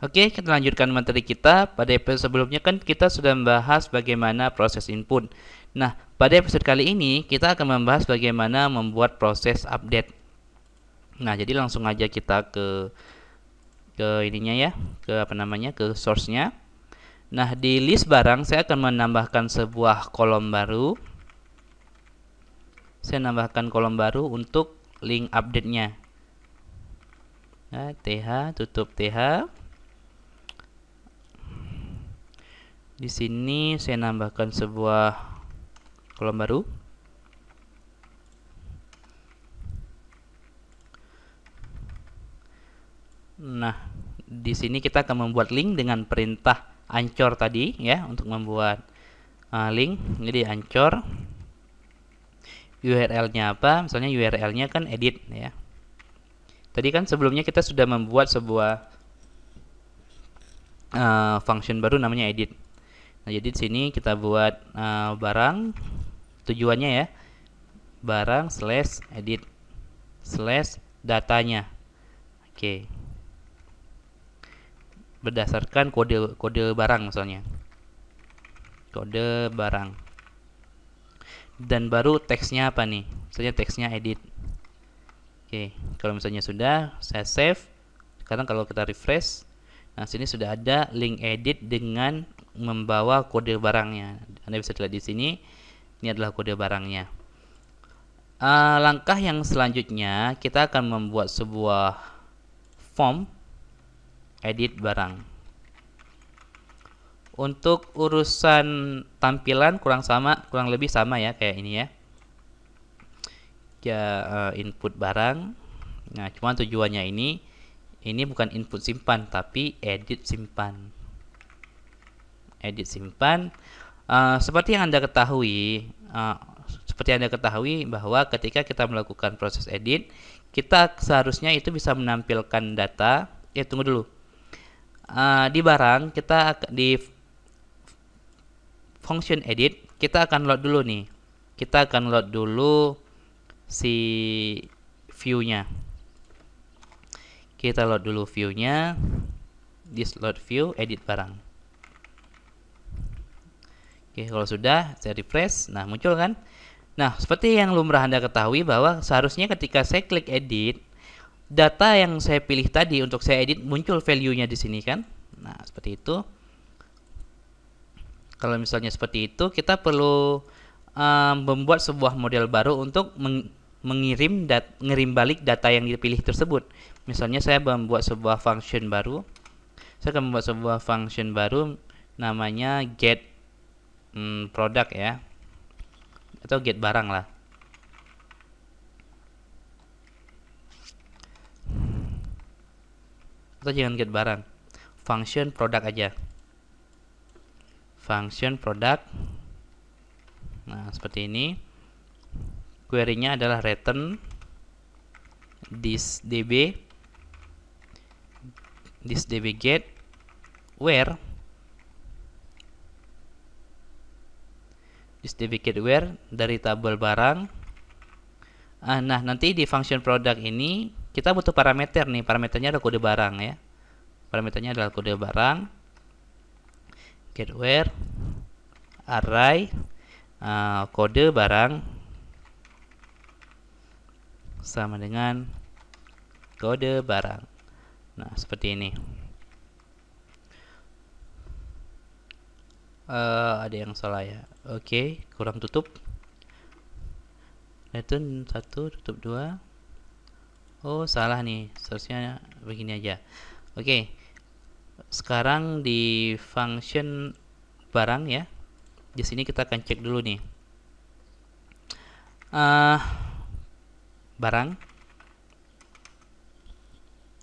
Oke, kita lanjutkan materi kita. Pada episode sebelumnya kan kita sudah membahas bagaimana proses input. Nah, pada episode kali ini kita akan membahas bagaimana membuat proses update. Nah, jadi langsung aja kita ke ininya ya, ke source-nya. Nah, di list barang saya akan menambahkan sebuah kolom baru. Saya nambahkan kolom baru untuk link update-nya. Nah, th, tutup th. Di sini saya nambahkan sebuah kolom baru. Nah, di sini kita akan membuat link dengan perintah ancor tadi ya, untuk membuat link. Jadi ancor URL-nya apa? Misalnya URL-nya kan edit ya. Tadi kan sebelumnya kita sudah membuat sebuah function baru namanya edit. Nah, jadi di sini kita buat barang, tujuannya ya, barang slash edit slash datanya. Oke. Berdasarkan kode barang misalnya. Kode barang. Dan baru teksnya apa nih? Misalnya teksnya edit. Oke, kalau misalnya sudah, saya save. Sekarang kalau kita refresh, nah sini sudah ada link edit dengan membawa kode barangnya. Anda bisa lihat di sini, ini adalah kode barangnya. Langkah yang selanjutnya kita akan membuat sebuah form edit barang. Untuk urusan tampilan kurang lebih sama ya kayak ini ya. Input barang. Nah, cuma tujuannya ini bukan input simpan tapi edit simpan. Edit simpan. Seperti yang Anda ketahui bahwa ketika kita melakukan proses edit, kita seharusnya itu bisa menampilkan data. Tunggu dulu. Di barang kita di function edit kita akan load dulu nih. Kita akan load dulu si view-nya. Kita load dulu view-nya. This load view edit barang. Oke, kalau sudah saya refresh, nah muncul kan? Nah, seperti yang lumrah Anda ketahui bahwa seharusnya ketika saya klik edit, data yang saya pilih tadi untuk saya edit muncul value-nya di sini kan? Nah, seperti itu. Kalau misalnya seperti itu, kita perlu membuat sebuah model baru untuk mengirim balik data yang dipilih tersebut. Misalnya saya membuat sebuah function baru. Saya akan membuat sebuah function baru namanya get product ya. Atau get barang lah. Atau jangan get barang. Function product aja. Function product. Nah, seperti ini. Query-nya adalah return this db get where dari tabel barang. Nah, nanti di function product ini kita butuh parameter nih. Parameternya adalah kode barang ya. Parameternya adalah kode barang. Get where array kode barang sama dengan kode barang. Nah, seperti ini. Ada yang salah ya. Oke, kurang tutup. Return 1, tutup 2. Oh, salah nih. Seharusnya begini aja. Oke. Sekarang di function barang ya. Di sini kita akan cek dulu nih. Barang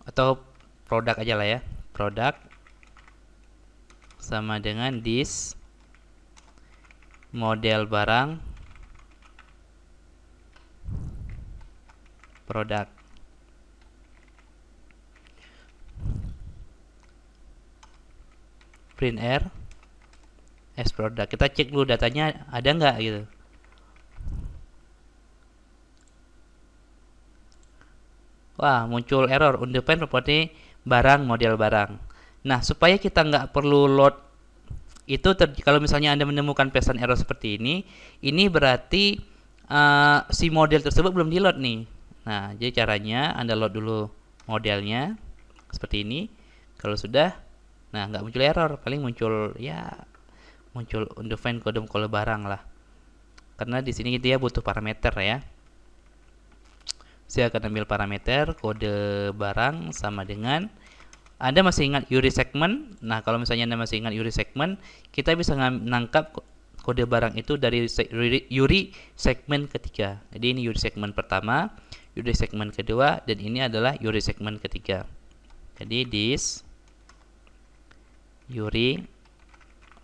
atau produk aja lah ya. Produk sama dengan this model barang produk. Print R as product. Kita cek dulu datanya ada nggak gitu. Wah, muncul error undefined property barang model barang. Nah, supaya kita nggak perlu load itu, kalau misalnya Anda menemukan pesan error seperti ini berarti si model tersebut belum di load nih. Nah, jadi caranya Anda load dulu modelnya seperti ini. Kalau sudah, nah nggak muncul error, paling muncul undefined kode barang lah. Karena di sini dia butuh parameter ya. Saya akan ambil parameter kode barang sama dengan, Anda masih ingat URI segment? Nah, kalau misalnya Anda masih ingat URI segment, kita bisa menangkap kode barang itu dari URI segmen ketiga. Jadi ini URI segmen pertama, URI segmen kedua, dan ini adalah URI segmen ketiga. Jadi this URI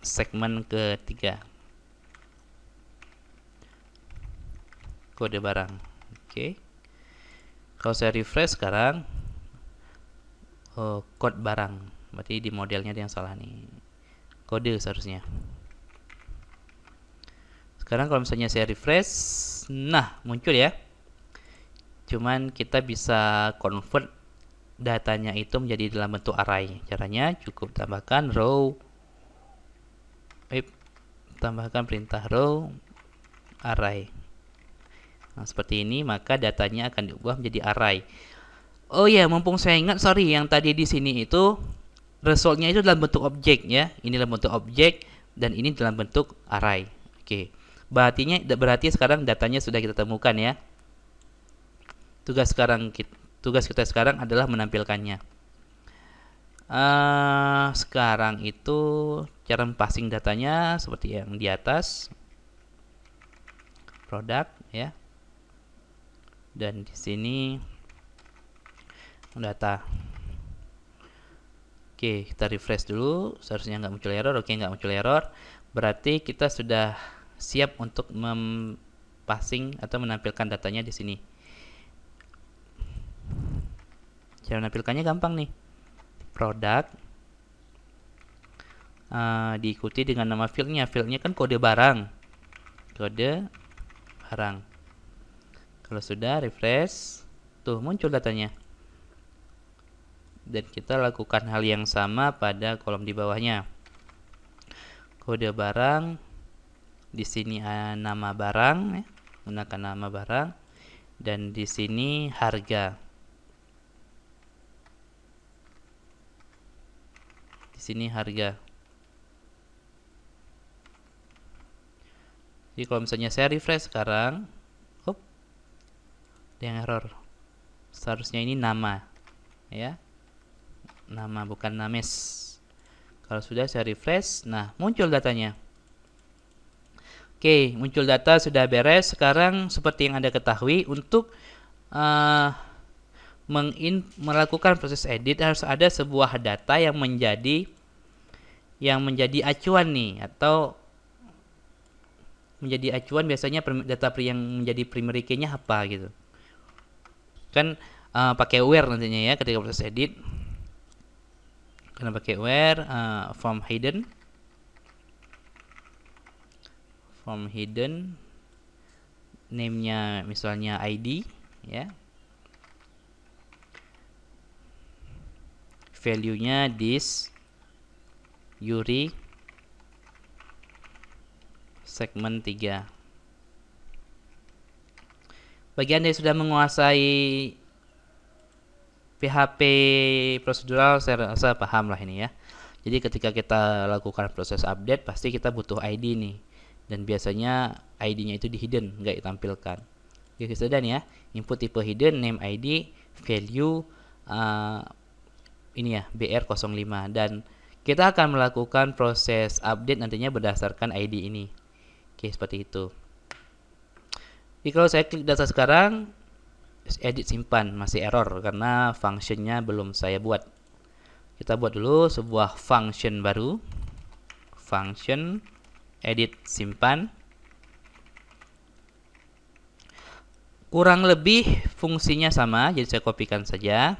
segmen ketiga kode barang. Oke. Kalau saya refresh sekarang, code barang, berarti di modelnya ada yang salah nih, kode seharusnya. Sekarang kalau misalnya saya refresh, nah muncul ya. Cuman kita bisa convert datanya itu menjadi dalam bentuk array. Caranya cukup tambahkan tambahkan perintah row array. Nah, seperti ini, maka datanya akan diubah menjadi array. Oh ya, mumpung saya ingat, sorry, yang tadi di sini itu resultnya itu dalam bentuk objek ya. Ini dalam bentuk objek dan ini dalam bentuk array. Oke. Berarti sekarang datanya sudah kita temukan ya. Tugas kita sekarang adalah menampilkannya. Sekarang itu cara passing datanya seperti yang di atas. Produk ya. Dan di sini data. Oke, kita refresh dulu. Seharusnya nggak muncul error. Oke, nggak muncul error. Berarti kita sudah siap untuk passing atau menampilkan datanya di sini. Cara menampilkannya gampang nih. Produk diikuti dengan nama fieldnya. Fieldnya kan kode barang. Kode barang. Kalau sudah refresh, tuh muncul datanya. Dan kita lakukan hal yang sama pada kolom di bawahnya. Kode barang, di sini nama barang ya, gunakan nama barang, dan di sini harga. Di sini harga. Jadi kalau misalnya saya refresh sekarang, ada yang error. Seharusnya ini nama ya, nama bukan names. Kalau sudah saya refresh, nah muncul datanya. Oke, muncul data, sudah beres. Sekarang seperti yang Anda ketahui, untuk melakukan proses edit harus ada sebuah data yang menjadi acuan nih, atau menjadi acuan. Biasanya data yang menjadi primary key-nya apa gitu kan, pakai where nantinya ya ketika proses edit. Karena pakai where from hidden name-nya misalnya ID ya, value-nya this URI segmen 3. Bagi Anda yang sudah menguasai PHP prosedural, saya rasa paham lah ini ya. Jadi ketika kita lakukan proses update, pasti kita butuh ID nih. Dan biasanya ID-nya itu di hidden, nggak ditampilkan. Oke, sudah nih ya. Input tipe hidden, name ID, value ini ya, BR05. Dan kita akan melakukan proses update nantinya berdasarkan ID ini. Oke, seperti itu. Jadi kalau saya klik data sekarang, edit simpan, masih error karena functionnya belum saya buat. Kita buat dulu sebuah function baru, function edit simpan. Kurang lebih fungsinya sama, jadi saya kopikan saja.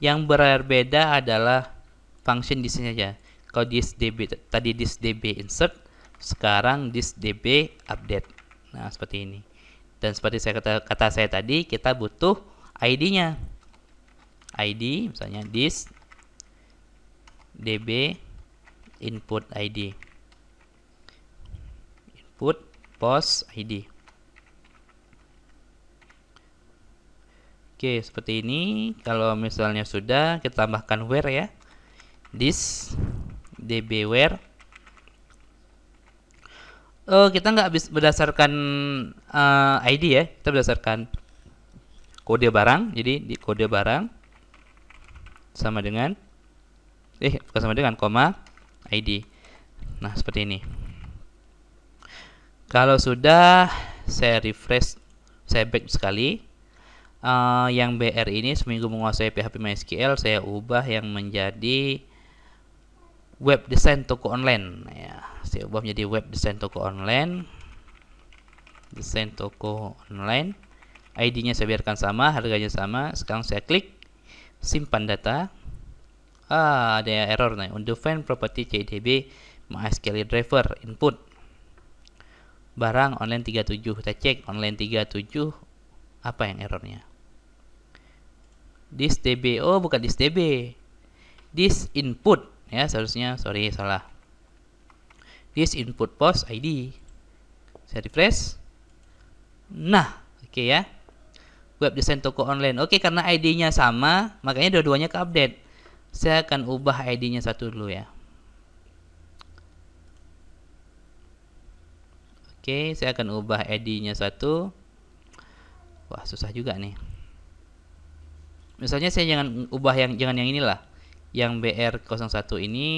Yang berbeda adalah function di sini saja. Kalau thisDB tadi thisDB insert, sekarang thisDB update. Nah, seperti ini. Dan seperti kata saya tadi, kita butuh ID-nya. ID, misalnya this db input ID, input post ID. Oke, seperti ini. Kalau misalnya sudah, kita tambahkan where ya, this db where. Kita nggak berdasarkan ID ya, kita berdasarkan kode barang. Jadi di kode barang sama dengan bukan sama dengan koma ID. Nah, seperti ini. Kalau sudah, saya refresh, saya back sekali. Yang BR ini seminggu menguasai PHP MySQL, saya ubah yang menjadi web design toko online ya. Saya ubah menjadi web design toko online, desain toko online. ID-nya saya biarkan sama, harganya sama. Sekarang saya klik simpan data. Ada error nih, undefined property CDB MySQL driver input barang online 37. Kita cek online 37 apa yang errornya. This db, bukan this db, this input ya, seharusnya, sorry salah. This input post ID. Saya refresh. Nah, oke ya. Web design toko online. Oke, karena ID-nya sama, makanya dua-duanya ke-update. Saya akan ubah ID-nya satu dulu ya. Oke, saya akan ubah ID-nya satu. Wah, susah juga nih. Misalnya saya jangan yang inilah. Yang BR01 ini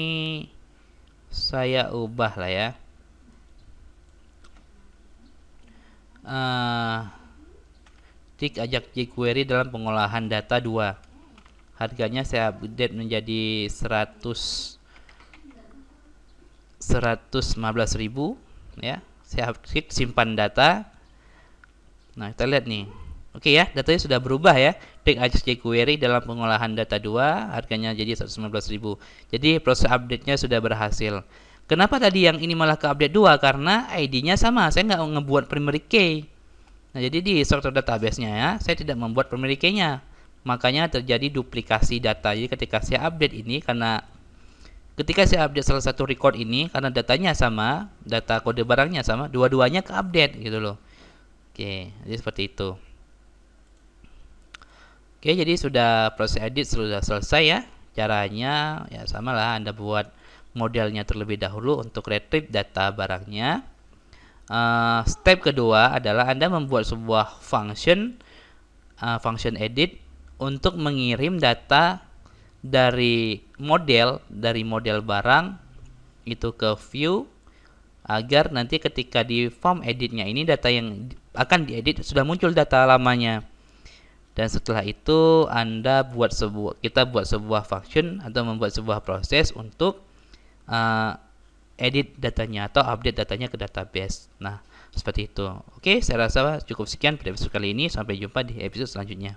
saya ubah lah ya. Tik ajak jQuery dalam pengolahan data 2. Harganya saya update menjadi 115.000 ya. Saya klik simpan data. Nah, kita lihat nih. Oke ya, datanya sudah berubah ya. Tik ajak jQuery dalam pengolahan data 2, harganya jadi 115.000. Jadi proses update-nya sudah berhasil. Kenapa tadi yang ini malah ke update 2? Karena ID-nya sama, saya nggak ngebuat primary key. Nah, jadi di struktur database-nya ya, saya tidak membuat primary key-nya. Makanya terjadi duplikasi data. Jadi ketika saya update ini, ketika saya update salah satu record ini, karena datanya sama, data kode barangnya sama, dua-duanya ke update gitu loh. Oke, jadi seperti itu. Oke, jadi sudah proses edit sudah selesai ya. Caranya ya samalah, Anda buat modelnya terlebih dahulu untuk retrieve data barangnya. Step kedua adalah Anda membuat sebuah function edit untuk mengirim data dari model barang itu ke view, agar nanti ketika di form editnya ini data yang akan diedit sudah muncul data lamanya. Dan setelah itu kita buat sebuah function atau membuat sebuah proses untuk edit datanya atau update datanya ke database. Nah, seperti itu. Oke, saya rasa cukup sekian pada episode kali ini. Sampai jumpa di episode selanjutnya.